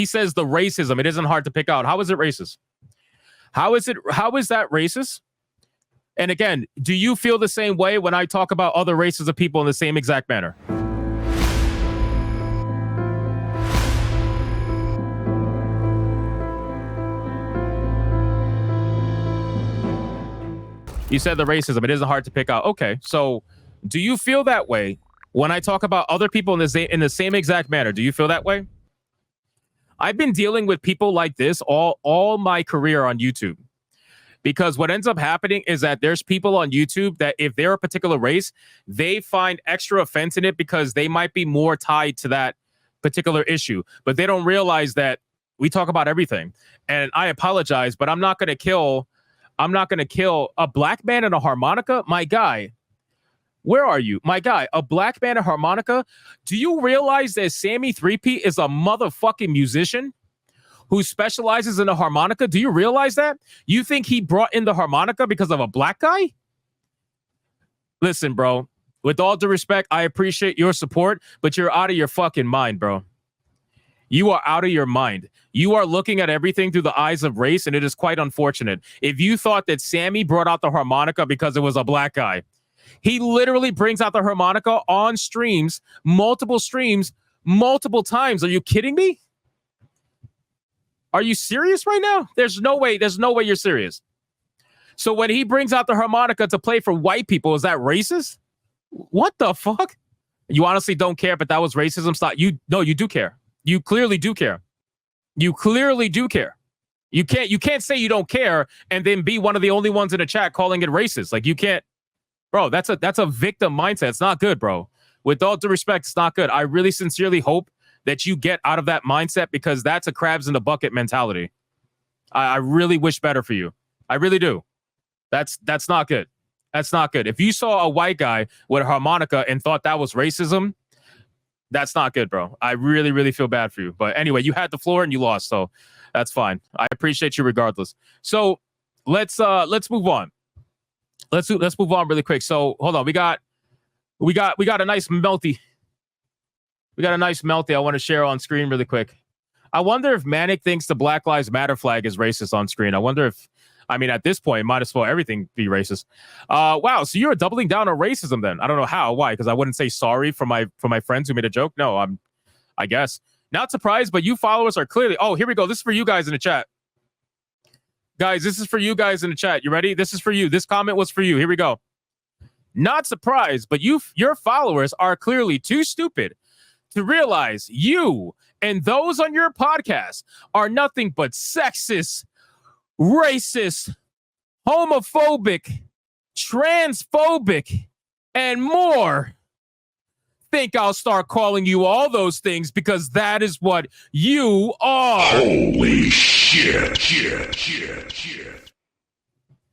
He says the racism, it isn't hard to pick out. How is it racist? How is that racist? And again, do you feel the same way when I talk about other races of people in the same exact manner? You said the racism, it isn't hard to pick out. Okay, so do you feel that way when I talk about other people in the same exact manner? Do you feel that way? I've been dealing with people like this all my career on YouTube. Because what ends up happening is that there's people on YouTube that if they're a particular race, they find extra offense in it because they might be more tied to that particular issue. But they don't realize that we talk about everything. And I apologize, but I'm not going to kill a black man and a harmonica. My guy, where are you? My guy, a black man and harmonica. Do you realize that Sammy 3P is a motherfucking musician who specializes in the harmonica? Do you realize that? You think he brought in the harmonica because of a black guy? Listen, bro, with all due respect, I appreciate your support, but you're out of your fucking mind, bro. You are out of your mind. You are looking at everything through the eyes of race, and it is quite unfortunate. If you thought that Sammy brought out the harmonica because it was a black guy, he literally brings out the harmonica on streams, multiple times. Are you kidding me? Are you serious right now? There's no way you're serious. So when he brings out the harmonica to play for white people, is that racist? What the fuck? You honestly don't care, but that was racism. Stop. You do care. You clearly do care. You clearly do care. You can't say you don't care and then be one of the only ones in the chat calling it racist. Like you can't, bro. That's a victim mindset. It's not good, bro. With all due respect, it's not good. I really sincerely hope that you get out of that mindset because that's a crabs in the bucket mentality. I really wish better for you. I really do. That's not good. That's not good. If you saw a white guy with a harmonica and thought that was racism, that's not good, bro. I really, really feel bad for you. But anyway, you had the floor and you lost, so that's fine. I appreciate you regardless. So let's move on. Let's move on really quick. So hold on. We got a nice melty. We got a nice melty I want to share on screen really quick. I wonder if Manic thinks the Black Lives Matter flag is racist on screen. I wonder if, I mean, at this point, might as well everything be racist. Wow, so you're doubling down on racism then. I don't know how. Why? Because I wouldn't say sorry for my friends who made a joke. No, I guess. Not surprised, but you followers are clearly... Oh, here we go. This is for you guys in the chat. Guys, this is for you guys in the chat. You ready? This is for you. This comment was for you. Here we go. Not surprised, but your followers are clearly too stupid to realize you and those on your podcast are nothing but sexist, racist, homophobic, transphobic, and more. Think I'll start calling you all those things because that is what you are. Holy shit.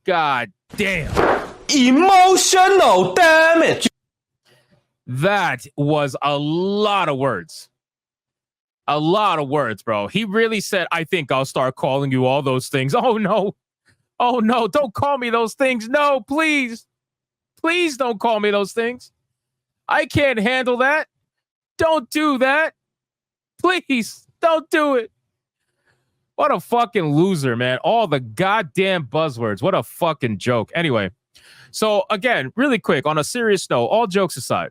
God damn. Emotional damage. That was a lot of words. A lot of words, bro. He really said, I think I'll start calling you all those things. Oh, no. Oh, no. Don't call me those things. No, please. Please don't call me those things. I can't handle that. Don't do that. Please, don't do it. What a fucking loser, man. All the goddamn buzzwords. What a fucking joke. Anyway, so again, really quick, on a serious note, all jokes aside,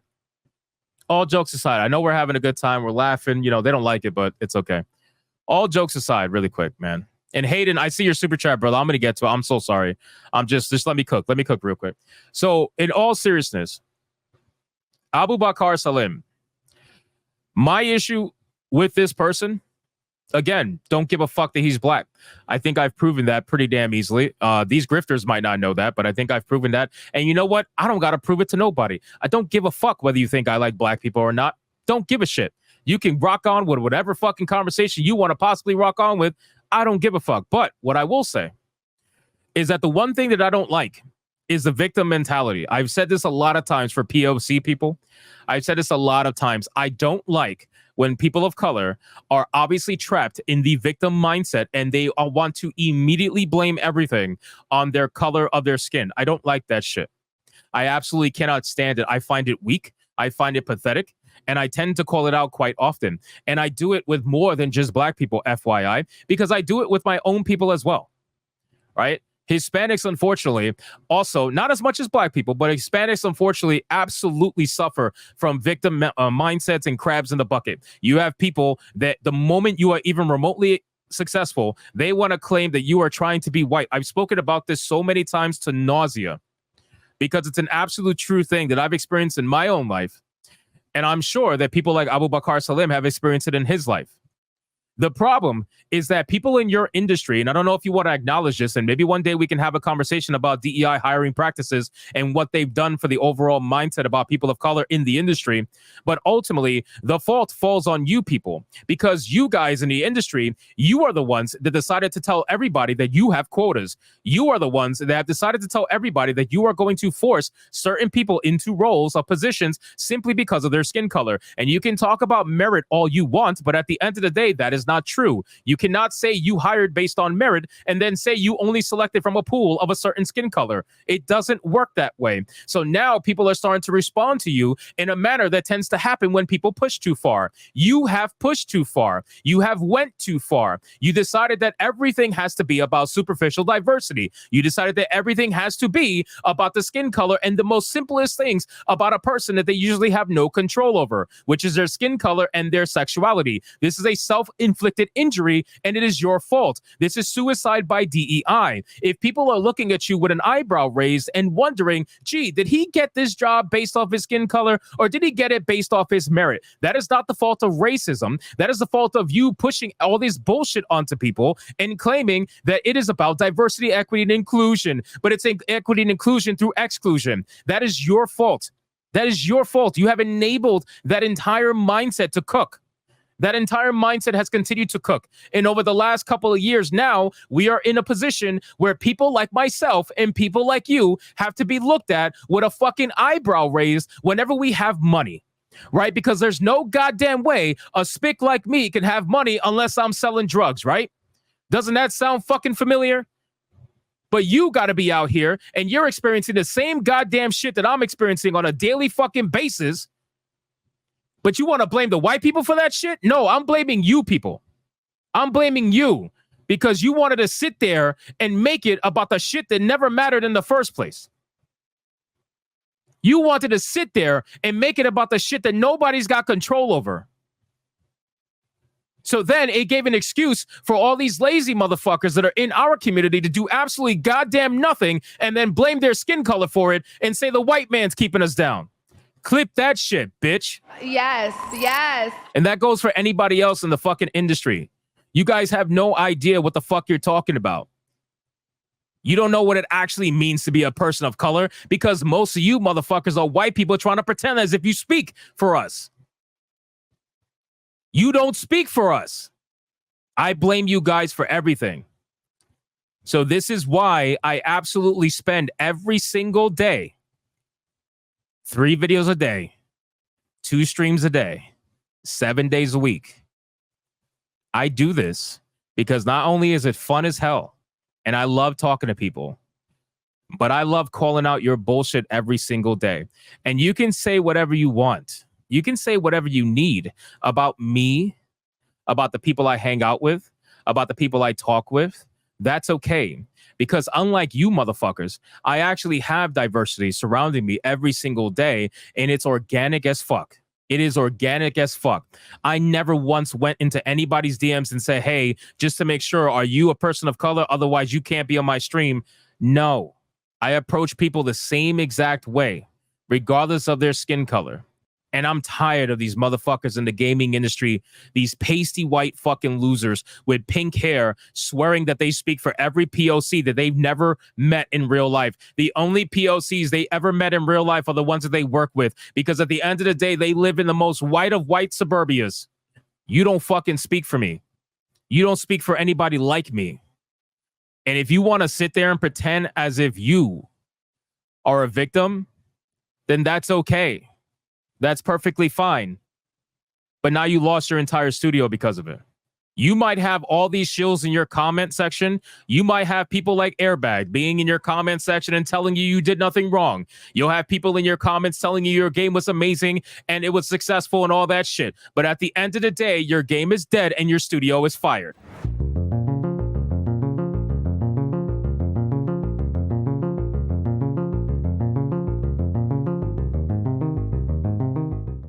I know we're having a good time. We're laughing. You know, they don't like it, but it's okay. All jokes aside, really quick, man. And Hayden, I see your super chat, brother. I'm going to get to it. I'm so sorry. Just let me cook. Let me cook real quick. So in all seriousness, Abu Bakr Salim, my issue with this person, again, don't give a fuck that he's black. I think I've proven that pretty damn easily. These grifters might not know that, but I think I've proven that. And you know what? I don't got to prove it to nobody. I don't give a fuck whether you think I like black people or not. Don't give a shit. You can rock on with whatever fucking conversation you want to possibly rock on with. I don't give a fuck. But what I will say is that the one thing that I don't like is the victim mentality. I've said this a lot of times for POC people. I've said this a lot of times. I don't like when people of color are obviously trapped in the victim mindset and they want to immediately blame everything on their color of their skin. I don't like that shit. I absolutely cannot stand it. I find it weak. I find it pathetic. and I tend to call it out quite often. And I do it with more than just black people, FYI, because I do it with my own people as well, right? Hispanics, unfortunately, also, not as much as black people, but Hispanics, unfortunately, absolutely suffer from victim mindsets and crabs in the bucket. You have people that the moment you are even remotely successful, they want to claim that you are trying to be white. I've spoken about this so many times to nausea because it's an absolute true thing that I've experienced in my own life. And I'm sure that people like Abu Bakr Salim have experienced it in his life. The problem is that people in your industry, and I don't know if you want to acknowledge this, and maybe one day we can have a conversation about DEI hiring practices and what they've done for the overall mindset about people of color in the industry. But ultimately, the fault falls on you people, because you guys in the industry, you are the ones that decided to tell everybody that you have quotas. You are the ones that have decided to tell everybody that you are going to force certain people into roles or positions simply because of their skin color. And you can talk about merit all you want, but at the end of the day, that is not true. You cannot say you hired based on merit and then say you only selected from a pool of a certain skin color. It doesn't work that way. So now people are starting to respond to you in a manner that tends to happen when people push too far. You have pushed too far. You have went too far. You decided that everything has to be about superficial diversity. You decided that everything has to be about the skin color and the most simplest things about a person that they usually have no control over, which is their skin color and their sexuality. This is a self-inflicted injury, and it is your fault. This is suicide by DEI. If people are looking at you with an eyebrow raised and wondering, gee, did he get this job based off his skin color, or did he get it based off his merit? That is not the fault of racism. That is the fault of you pushing all this bullshit onto people and claiming that it is about diversity, equity, and inclusion, but it's equity and inclusion through exclusion. That is your fault. That is your fault. You have enabled that entire mindset to cook. That entire mindset has continued to cook. And over the last couple of years now, we are in a position where people like myself and people like you have to be looked at with a fucking eyebrow raised whenever we have money, right? Because there's no goddamn way a spick like me can have money unless I'm selling drugs, right? Doesn't that sound fucking familiar? But you got to be out here and you're experiencing the same goddamn shit that I'm experiencing on a daily fucking basis. But you want to blame the white people for that shit? No, I'm blaming you people. I'm blaming you because you wanted to sit there and make it about the shit that never mattered in the first place. You wanted to sit there and make it about the shit that nobody's got control over. So then it gave an excuse for all these lazy motherfuckers that are in our community to do absolutely goddamn nothing and then blame their skin color for it and say the white man's keeping us down. Clip that shit, bitch. Yes, yes. And that goes for anybody else in the fucking industry. You guys have no idea what the fuck you're talking about. You don't know what it actually means to be a person of color because most of you motherfuckers are white people trying to pretend as if you speak for us. You don't speak for us. I blame you guys for everything. So this is why I absolutely spend every single day 3 videos a day, 2 streams a day, 7 days a week. I do this because not only is it fun as hell, and I love talking to people, but I love calling out your bullshit every single day. And you can say whatever you want. You can say whatever you need about me, about the people I hang out with, about the people I talk with. That's okay. Because unlike you motherfuckers, I actually have diversity surrounding me every single day, and it's organic as fuck. It is organic as fuck. I never once went into anybody's DMs and said, hey, just to make sure, are you a person of color? Otherwise, you can't be on my stream. No, I approach people the same exact way, regardless of their skin color. And I'm tired of these motherfuckers in the gaming industry, these pasty white fucking losers with pink hair swearing that they speak for every POC that they've never met in real life. The only POCs they ever met in real life are the ones that they work with, because at the end of the day, they live in the most white of white suburbias. You don't fucking speak for me. You don't speak for anybody like me. And if you want to sit there and pretend as if you are a victim, then that's okay. That's perfectly fine. But now you lost your entire studio because of it. You might have all these shills in your comment section. You might have people like Airbag being in your comment section and telling you did nothing wrong. You'll have people in your comments telling you your game was amazing and it was successful and all that shit. But at the end of the day, your game is dead and your studio is fired.